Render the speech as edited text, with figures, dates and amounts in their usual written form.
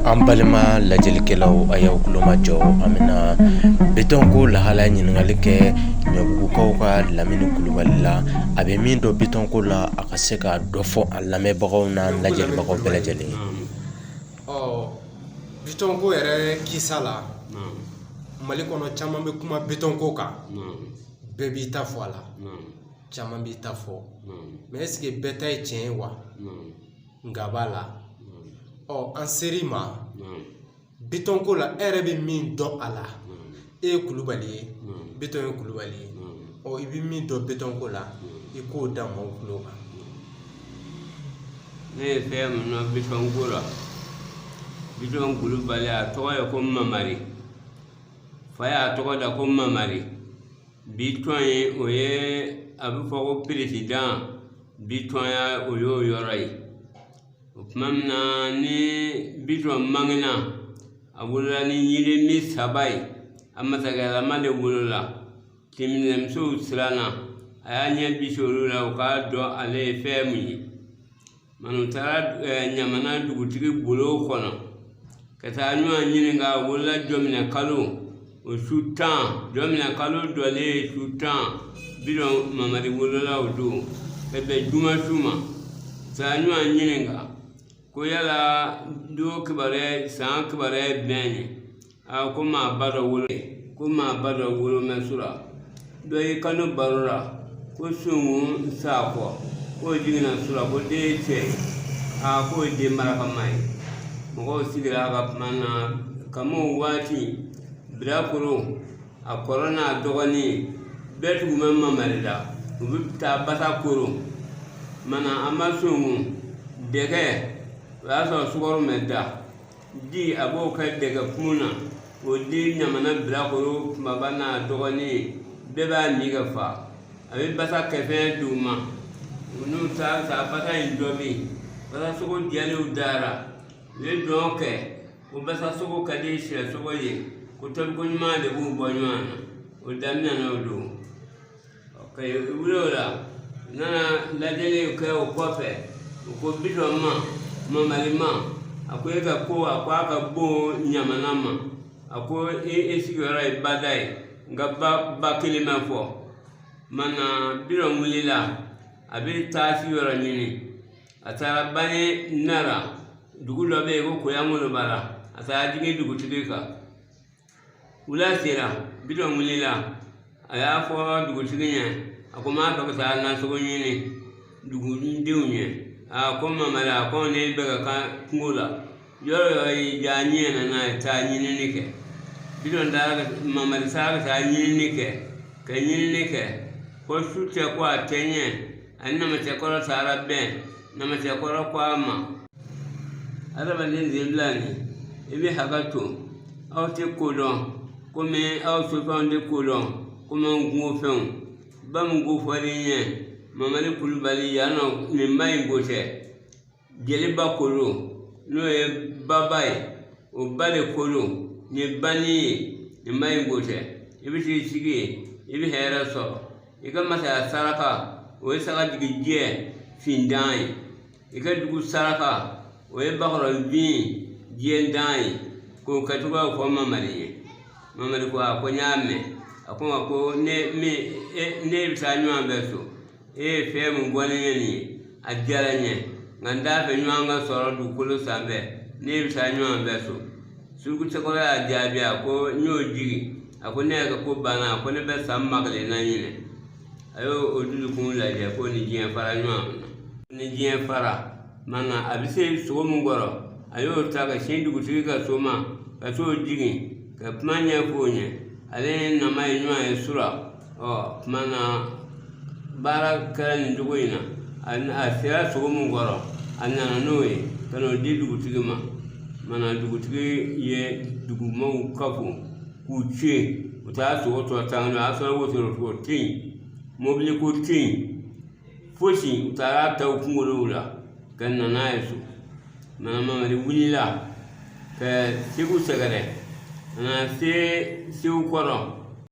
Ambalima lajelikelaw ayaw kulomajɔ amina bitonko lahala ɲininkali kɛ ɲɔbugukaw ka lamini kulubali la a bɛ min dɔ bitonko la a ka se ka dɔ fɔ a lamɛnbagaw na lajɛlibagaw bɛɛ lajɛlen. Bitonko yɛrɛ kisa la Mali kɔnɔ caman bɛ kuma bitonko kan bɛɛ b'i ta fɔ a la caman b'i ta fɔ mais est-ce que bɛɛ ta ye tiɲɛ ye wa nka b'a la an seri ma bitonko la e yɛrɛ bɛ min dɔn a la e ye kulubali ye biton ye kulubali ye i bɛ min dɔn bitonko la i k'o da maaw tulo kan. Ne ye fɛn min dɔn bitonko la biton kulubali a tɔgɔ ye ko Mamari fa y'a tɔgɔ da ko Mamari biton ye o ye a bɛ fɔ ko président biton ya o y'o yɔrɔ ye o tuma min na ni biton mangina a wolola ni yirimi 3 ye a masakɛlama de wolola timinɛmusow siranna a y'a ɲɛ bisi olu la u k'a dɔn ale ye fɛn min ye manu taara ɲamana dugutigi bolo kɔnɔ ka taa ɲɔgɔn ɲininka a wolola jɔminɛ kalo o su 10 jɔminɛ kalo dɔlen ye su 10 biton Mamari wolola o don ka bɛn juma su ma taa ɲɔgɔn ɲininka ko yala do kibaruya san kibaruya bɛn ye ko maa ba dɔ wolo mɛ sura dɔ y'i kanu baro la ko sungu Sakɔ k'o jiginna sura ko den ye cɛ ye k'o ye den barakama ye mɔgɔw sigira a ka kuma na kamo waati Birakoro a kɔrɔ n'a dɔgɔnin bɛɛ tugu bɛ Mamari la u bɛ taa basa koro mana an ma sungu dɛgɛ o y'a sɔrɔ sukaro mɛ da di a b'o kɛ dɛgɛ kun na o di ɲamana Birakoro kumaba n'a dɔgɔnin bɛɛ b'a mi ka fa a bɛ basa kɛfɛn d'u ma n'u taara sa basa in dɔ bɛ yen basa sogo jɛlenw dara u ye dɔn kɛ o basa sogo ka di sɛ sogo ye ko tobiko ɲuman de b'u bɔ ɲɔgɔn na o daminɛna o don ka wuli o la u nana lajɛli kɛ o kɔfɛ u ko biton ma Mamari ma a ko e ka ko a ka bon ɲamana ma a ko e sigiyɔrɔ ye bada ye nka ba kelen mɛ fɔ mana biton wulila a bɛ taa sigiyɔrɔ ɲini a taara Banɛ Nara dugu dɔ bɛ yen ko Koyamolobara a taara digi dugutigi kan wula sera biton wulila a y'a fɔ dugutigi ɲɛ a ko m'a fɛ ka taa nasogo ɲini dugudenw ɲɛ ko Mamari a ko ne bɛ ka kan kungo la yɔrɔ y'i diya ɲɛ na n'a ye taa ɲinini kɛ biton taara Mamari taara ka taa ɲinini kɛ ko su cɛ ko a tɛ ɲɛ ani Namatɛkɔrɔ taara bɛn Namatɛkɔrɔ ko a ma adamaden denbila nin i bɛ hakɛ to aw tɛ ko dɔn komi aw sofɛnw tɛ ko dɔn komi an kungo fɛnw ba min ko fɔli ɲɛ Mamari kulubali yan nɔ nin ba in ko tɛ jeliba kolo n'o ye baba ye o ba de kolo nin bani ye nin ba in ko tɛ i bɛ t'i sigi yen i bɛ hɛrɛ sɔrɔ i ka masaya saraka o ye sagajigijɛ findan ye i ka dugu saraka o ye bakɔrɔnfin diɲɛdan ye k'o kɛcogoyaw fɔ Mamari ye Mamari ko a ko n y'a mɛn a ko nka ko ne bɛ taa ɲɔgɔn fɛ so e ye fɛn min bɔ ne ɲɛ nin ye a diyara n ye nka n t'a fɛ ɲɔgɔn ka sɔrɔ dugukolo sanfɛ ne bɛ taa ɲɔgɔn fɛ so Surukucɛkɔrɔ y'a jaabi a ko n y'o jigi a ko ne yɛrɛ ka ko banna a ko ne bɛ san 1000 ɲini a y'o dusukun lajɛ ko ni diɲɛ fara ɲɔgɔn na ni diɲɛ fara mana a bɛ se sogo min kɔrɔ a y'o ta ka sin dugutigi ka so ma ka t'o jigi ka kuma ɲɛfɔ o ɲɛ ale ni nama ye ɲɔgɔn ye sura tuma na baara kɛra nin cogo in na a sera sogo min kɔrɔ a nana n'o ye ka n'o di dugutigi ma mana dugutigi ye dugumɔgɔw kafo k'u tiɲɛ u taa sogo tɔ tan o y'a sɔrɔ wotoro tɛ yen mobili ko tɛ yen fosi u taara ta u kunkolow la ka na n'a ye so mana Mamari wulila ka Segu sɛgɛrɛ ka na se Segu kɔrɔ